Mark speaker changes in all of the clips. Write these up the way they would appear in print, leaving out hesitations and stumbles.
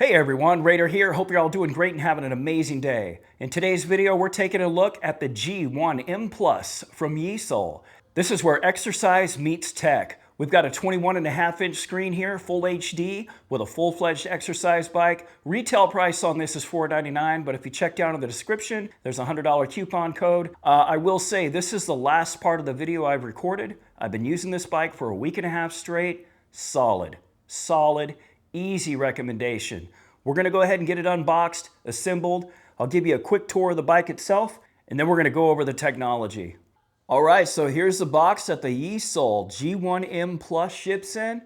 Speaker 1: Hey everyone, Raider here. Hope you're all doing great and having an amazing day. In today's video, we're taking a look at the G1M Plus from YESOUL. This is where exercise meets tech. We've got a 21.5-inch screen here, full HD, with a full-fledged exercise bike. Retail price on this is $499, but if you check down in the description, there's a $100 coupon code. I will say this is the last part of the video I've recorded. I've been using this bike for a week and a half straight. Solid. Easy recommendation. We're going to go ahead and get it unboxed, assembled. I'll give you a quick tour of the bike itself, and then we're going to go over the technology. All right, so here's the box that the YESOUL G1M Plus ships in.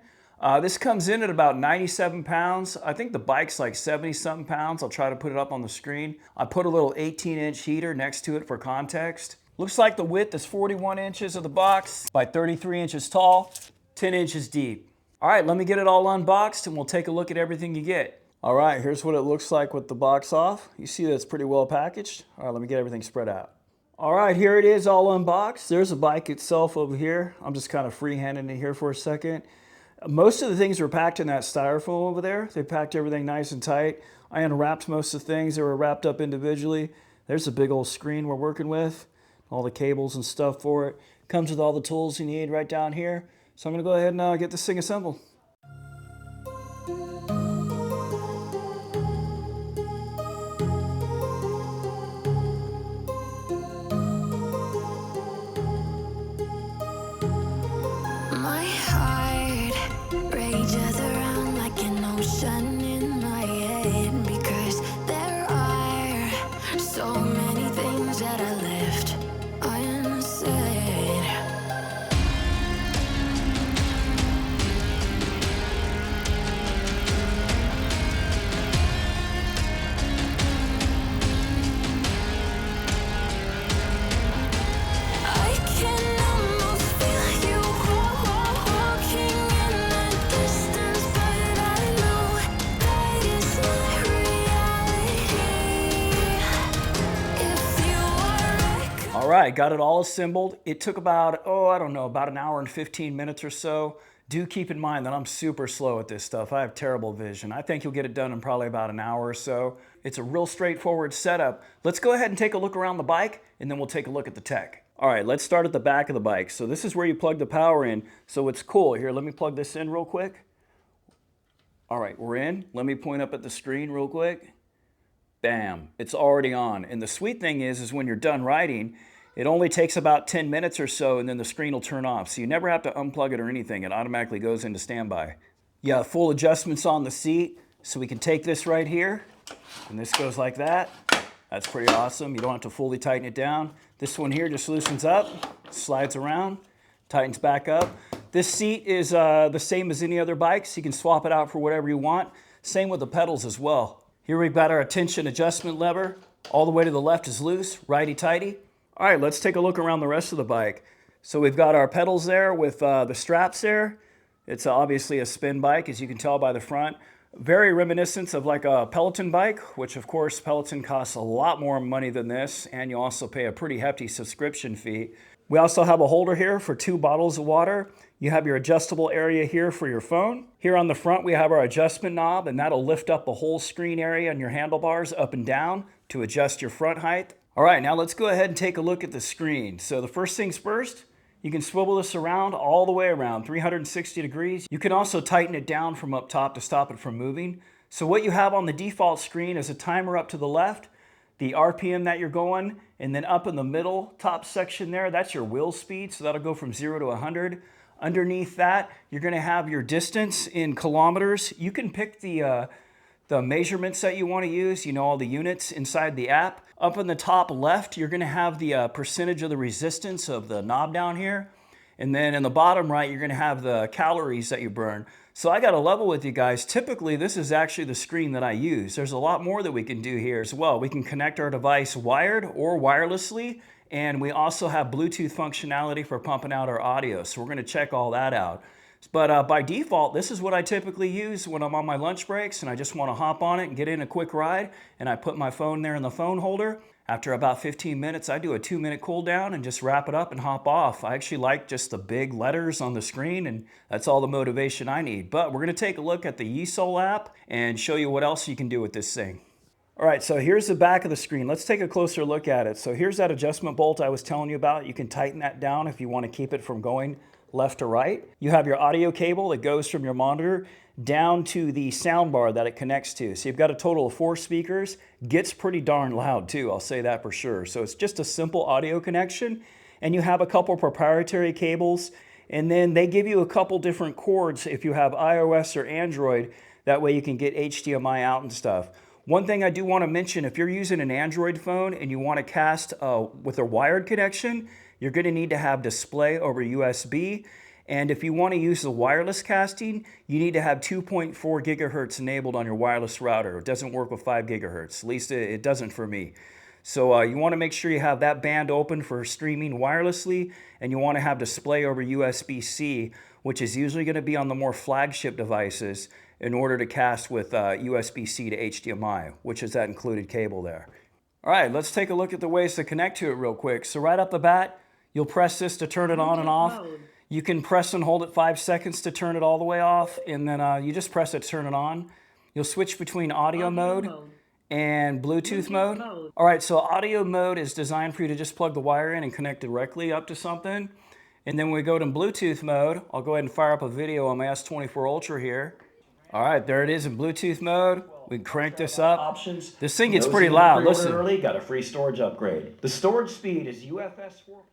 Speaker 1: This comes in at about 97 pounds. I think the bike's like 70-something pounds. I'll try to put it up on the screen. I put a little 18-inch heater next to it for context. Looks like the width is 41 inches of the box by 33 inches tall, 10 inches deep. All right, let me get it all unboxed and we'll take a look at everything you get. All right, here's what it looks like with the box off. You see that it's pretty well packaged. All right, let me get everything spread out. All right, here it is all unboxed. There's the bike itself over here. I'm just kind of freehanding it here for a second. Most of the things were packed in that styrofoam over there. They packed everything nice and tight. I unwrapped most of the things. They were wrapped up individually. There's a big old screen we're working with. All the cables and stuff for it. Comes with all the tools you need right down here. So I'm gonna go ahead and get this thing assembled.
Speaker 2: My heart rages around like an ocean in my head, because there are so many things that I left unsaid.
Speaker 1: All right, got it all assembled. It took about, about an hour and 15 minutes or so. Do keep in mind that I'm super slow at this stuff. I have terrible vision. I think you'll get it done in probably about an hour or so. It's a real straightforward setup. Let's go ahead and take a look around the bike, and then we'll take a look at the tech. All right, let's start at the back of the bike. So this is where you plug the power in. So it's cool. Here, let me plug this in real quick. All right, we're in. Let me point up at the screen real quick. Bam, it's already on. And the sweet thing is when you're done riding, it only takes about 10 minutes or so, and then the screen will turn off. So you never have to unplug it or anything. It automatically goes into standby. Yeah, full adjustments on the seat. So we can take this right here, and this goes like that. That's pretty awesome. You don't have to fully tighten it down. This one here just loosens up, slides around, tightens back up. This seat is the same as any other bike, so you can swap it out for whatever you want. Same with the pedals as well. Here we've got our tension adjustment lever. All the way to the left is loose, righty-tighty. All right, let's take a look around the rest of the bike. So we've got our pedals there with the straps there. It's obviously a spin bike, as you can tell by the front. Very reminiscent of like a Peloton bike, which of course Peloton costs a lot more money than this, and you also pay a pretty hefty subscription fee. We also have a holder here for 2 bottles of water. You have your adjustable area here for your phone. Here on the front we have our adjustment knob, and that'll lift up the whole screen area and your handlebars up and down to adjust your front height. All right, now let's go ahead and take a look at the screen. So the first things first, you can swivel this around all the way around, 360 degrees. You can also tighten it down from up top to stop it from moving. So what you have on the default screen is a timer up to the left, the RPM that you're going, and then up in the middle top section there, that's your wheel speed. So that'll go from 0 to 100. Underneath that, you're gonna have your distance in kilometers. You can pick the measurements that you want to use, all the units inside the app. Up in the top left, you're going to have the percentage of the resistance of the knob down here. And then in the bottom right, you're going to have the calories that you burn. So I got to level with you guys. Typically, this is actually the screen that I use. There's a lot more that we can do here as well. We can connect our device wired or wirelessly. And we also have Bluetooth functionality for pumping out our audio. So we're going to check all that out. But by default, this is what I typically use when I'm on my lunch breaks and I just want to hop on it and get in a quick ride, and I put my phone there in the phone holder. After about 15 minutes, I do a 2-minute cool down and just wrap it up and hop off. I actually like just the big letters on the screen, and that's all the motivation I need. But we're going to take a look at the YESOUL app and show you what else you can do with this thing. All right, so here's the back of the screen. Let's take a closer look at it. So here's that adjustment bolt I was telling you about. You can tighten that down if you want to keep it from going left to right. You have your audio cable that goes from your monitor down to the sound bar that it connects to. So you've got a total of 4 speakers. Gets pretty darn loud too, I'll say that for sure. So it's just a simple audio connection, and you have a couple proprietary cables, and then they give you a couple different cords if you have iOS or Android. That way you can get HDMI out and stuff. One thing I do want to mention, if you're using an Android phone and you want to cast with a wired connection, you're going to need to have display over USB. And if you want to use the wireless casting, you need to have 2.4 gigahertz enabled on your wireless router. It doesn't work with 5 gigahertz, at least it doesn't for me. So you want to make sure you have that band open for streaming wirelessly, and you want to have display over USB-C, which is usually going to be on the more flagship devices, in order to cast with USB-C to HDMI, which is that included cable there. All right, let's take a look at the ways to connect to it real quick. So right off the bat, you'll press this to turn it on and off. You can press and hold it 5 seconds to turn it all the way off, and then you just press it to turn it on. You'll switch between audio mode and Bluetooth mode. All right, so audio mode is designed for you to just plug the wire in and connect directly up to something. And then when we go to Bluetooth mode, I'll go ahead and fire up a video on my S24 Ultra here. All right, there it is in Bluetooth mode. We can crank this up.
Speaker 3: Options.
Speaker 1: This thing gets pretty loud. Listen.
Speaker 3: Early, got a free storage upgrade. The storage speed is UFS 4.0.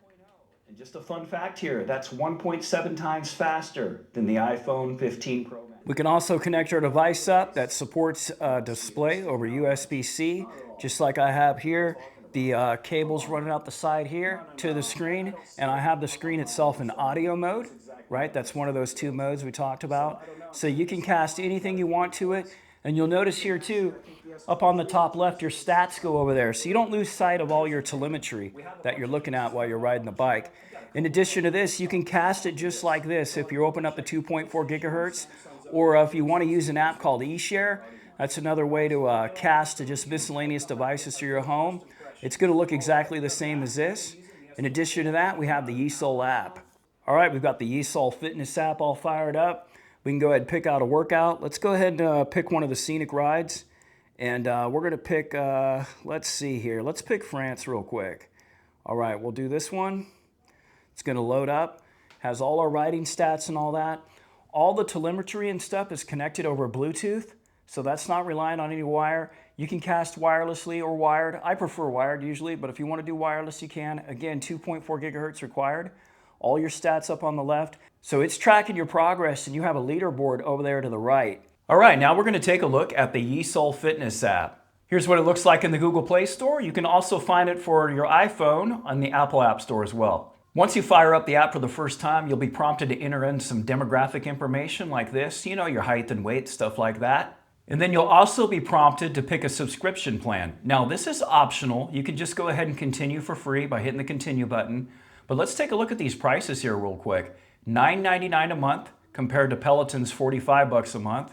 Speaker 3: And just a fun fact here, that's 1.7 times faster than the iPhone 15 Pro Max.
Speaker 1: We can also connect our device up that supports display over USB-C, just like I have here. The cable's running out the side here to the screen, and I have the screen itself in audio mode, right? That's one of those 2 modes we talked about. So you can cast anything you want to it, and you'll notice here too, up on the top left, your stats go over there, so you don't lose sight of all your telemetry that you're looking at while you're riding the bike. In addition to this, you can cast it just like this if you open up the 2.4 gigahertz, or if you want to use an app called eShare, that's another way to cast to just miscellaneous devices to your home. It's going to look exactly the same as this. In addition to that, we have the YESOUL app. All right, we've got the YESOUL Fitness App all fired up. We can go ahead and pick out a workout. Let's go ahead and pick one of the scenic rides. And we're going to pick, let's see here. Let's pick France real quick. All right, we'll do this one. It's going to load up. Has all our riding stats and all that. All the telemetry and stuff is connected over Bluetooth, so that's not reliant on any wire. You can cast wirelessly or wired. I prefer wired usually, but if you want to do wireless, you can. Again, 2.4 gigahertz required. All your stats up on the left. So it's tracking your progress, and you have a leaderboard over there to the right. All right, now we're going to take a look at the YESOUL Fitness App. Here's what it looks like in the Google Play Store. You can also find it for your iPhone on the Apple App Store as well. Once you fire up the app for the first time, you'll be prompted to enter in some demographic information like this, you know, your height and weight, stuff like that. And then you'll also be prompted to pick a subscription plan. Now, this is optional. You can just go ahead and continue for free by hitting the continue button. But let's take a look at these prices here real quick. $9.99 a month compared to Peloton's $45 a month.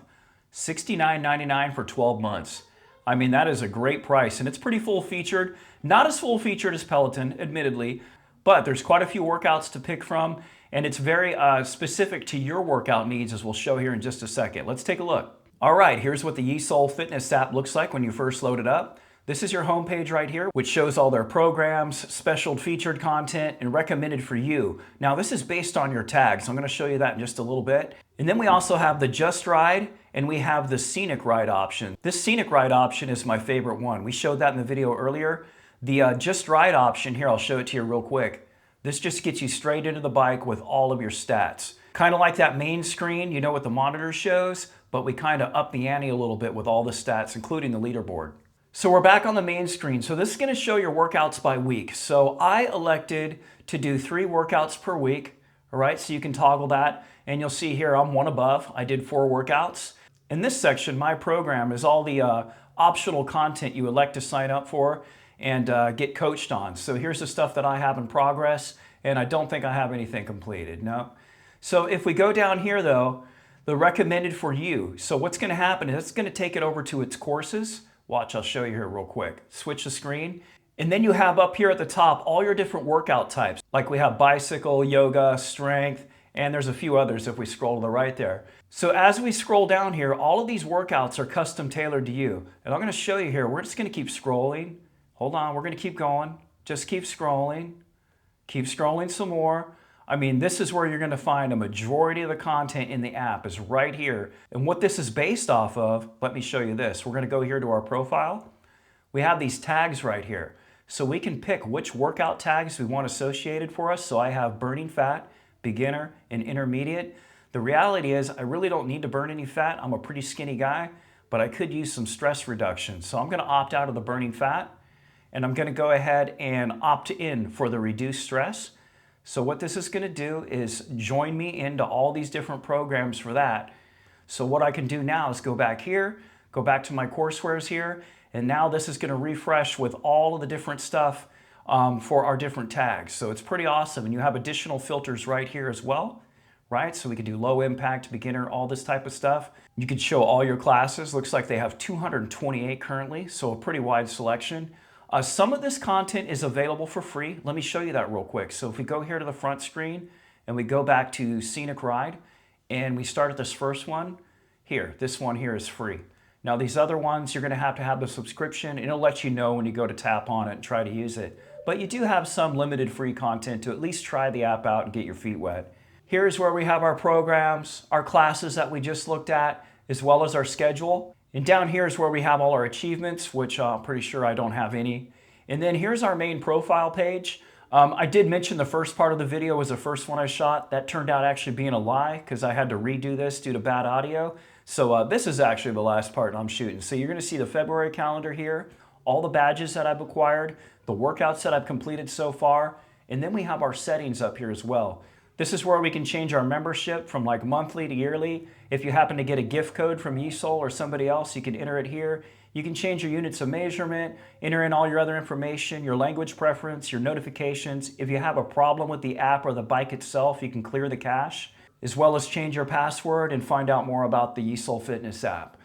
Speaker 1: $69.99 for 12 months. I mean, that is a great price, and it's pretty full-featured. Not as full-featured as Peloton, admittedly, but there's quite a few workouts to pick from, and it's very specific to your workout needs, as we'll show here in just a second. Let's take a look. All right, here's what the YESOUL Fitness App looks like when you first load it up. This is your homepage right here, which shows all their programs, special featured content, and recommended for you. Now, this is based on your tags, so I'm going to show you that in just a little bit. And then we also have the Just Ride, and we have the Scenic Ride option. This Scenic Ride option is my favorite one. We showed that in the video earlier. The Just Ride option here, I'll show it to you real quick. This just gets you straight into the bike with all of your stats. Kind of like that main screen, you know what the monitor shows, but we kind of up the ante a little bit with all the stats, including the leaderboard. So we're back on the main screen. So this is going to show your workouts by week. So I elected to do 3 workouts per week. All right, so you can toggle that. And you'll see here, I'm one above. I did 4 workouts. In this section, my program is all the optional content you elect to sign up for and get coached on. So here's the stuff that I have in progress, and I don't think I have anything completed, no. So if we go down here though, the recommended for you. So what's going to happen is it's going to take it over to its courses. Watch, I'll show you here real quick. Switch the screen. And then you have up here at the top all your different workout types. Like we have bicycle, yoga, strength, and there's a few others if we scroll to the right there. So as we scroll down here, all of these workouts are custom tailored to you. And I'm going to show you here. We're just going to keep scrolling. Hold on, we're going to keep going. Just keep scrolling. Keep scrolling some more. I mean, this is where you're going to find a majority of the content in the app is right here. And what this is based off of, let me show you this. We're going to go here to our profile. We have these tags right here. So we can pick which workout tags we want associated for us. So I have burning fat, beginner, and intermediate. The reality is I really don't need to burn any fat. I'm a pretty skinny guy, but I could use some stress reduction. So I'm going to opt out of the burning fat, and I'm going to go ahead and opt in for the reduced stress. So what this is going to do is join me into all these different programs for that. So what I can do now is go back here, go back to my coursewares here, and now this is going to refresh with all of the different stuff for our different tags. So it's pretty awesome. And you have additional filters right here as well, right? So we can do low impact, beginner, all this type of stuff. You can show all your classes. Looks like they have 228 currently, so a pretty wide selection. Some of this content is available for free. Let me show you that real quick. So if we go here to the front screen and we go back to Scenic Ride and we start at this first one, here, this one here is free. Now these other ones, you're gonna have to have the subscription and it'll let you know when you go to tap on it and try to use it. But you do have some limited free content to at least try the app out and get your feet wet. Here's where we have our programs, our classes that we just looked at, as well as our schedule. And down here is where we have all our achievements, which I'm pretty sure I don't have any. And then here's our main profile page. I did mention the first part of the video was the first one I shot. That turned out actually being a lie because I had to redo this due to bad audio. So this is actually the last part I'm shooting. So you're going to see the February calendar here, all the badges that I've acquired, the workouts that I've completed so far, and then we have our settings up here as well. This is where we can change our membership from like monthly to yearly. If you happen to get a gift code from YESOUL or somebody else, you can enter it here. You can change your units of measurement, enter in all your other information, your language preference, your notifications. If you have a problem with the app or the bike itself, you can clear the cache, as well as change your password and find out more about the YESOUL Fitness App.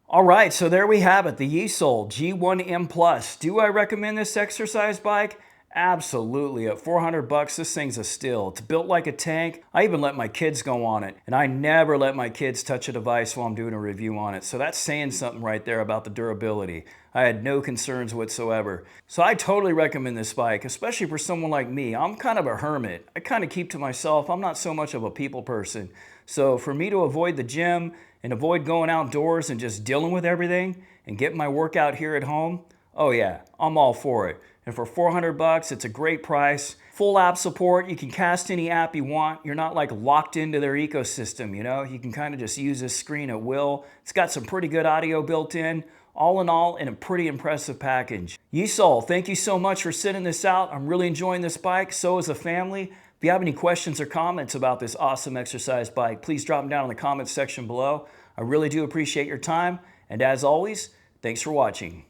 Speaker 1: All right, so there we have it, the YESOUL G1M Plus. Do I recommend this exercise bike? Absolutely. At $400, this thing's a steal. It's built like a tank. I even let my kids go on it, and I never let my kids touch a device while I'm doing a review on it. So that's saying something right there about the durability. I had no concerns whatsoever. So I totally recommend this bike, especially for someone like me. I'm kind of a hermit. I kind of keep to myself. I'm not so much of a people person. So for me to avoid the gym and avoid going outdoors and just dealing with everything and getting my workout here at home, oh yeah, I'm all for it. And for $400, it's a great price. Full app support. You can cast any app you want. You're not like locked into their ecosystem, you know? You can kind of just use this screen at will. It's got some pretty good audio built in. All in all, in a pretty impressive package. YESOUL, thank you so much for sending this out. I'm really enjoying this bike. So is the family. If you have any questions or comments about this awesome exercise bike, please drop them down in the comments section below. I really do appreciate your time. And as always, thanks for watching.